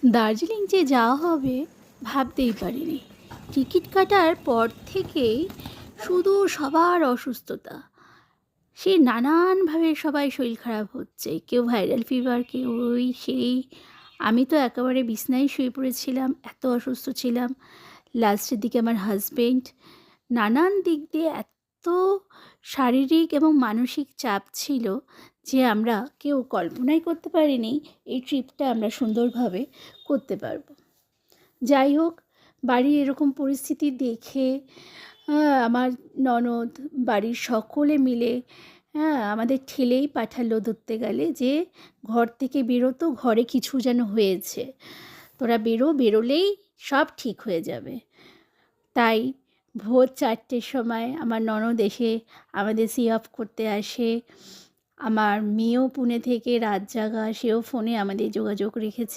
দার্জিলিং যে যাওয়া হবে ভাবতেই পারিনি। টিকিট কাটার পর থেকেই শুধু সবার অসুস্থতা, সে নানানভাবে সবাই শরীর খারাপ হচ্ছে, কেউ ভাইরাল ফিভার, কেউ ওই সেই। আমি তো একেবারে বিছনায় শুয়ে পড়েছিলাম, এত অসুস্থ ছিলাম। লাস্টের দিকে আমার হাজবেন্ড, নানান দিক দিয়ে এত শারীরিক এবং মানসিক চাপ ছিল যে আমরা কেউ কল্পনাই করতে পারিনি এই ট্রিপটা আমরা সুন্দরভাবে করতে পারবো। যাই হোক, বাড়ির এরকম পরিস্থিতি দেখে আমার ননদ, বাড়ির সকলে মিলে আমাদের ঠেলেই পাঠালো ধরতে গেলে, যে ঘর থেকে বেরোতো, ঘরে কিছু যেন হয়েছে, তোরা বেরোলেই সব ঠিক হয়ে যাবে। তাই ভোর 4টের সময় আমার ননদ এসে আমাদের সি অফ করতে আসে। আমার মেয়েও পুনে থেকে রাত জাগা, সেও ফোনে আমাদের যোগাযোগ রেখেছে।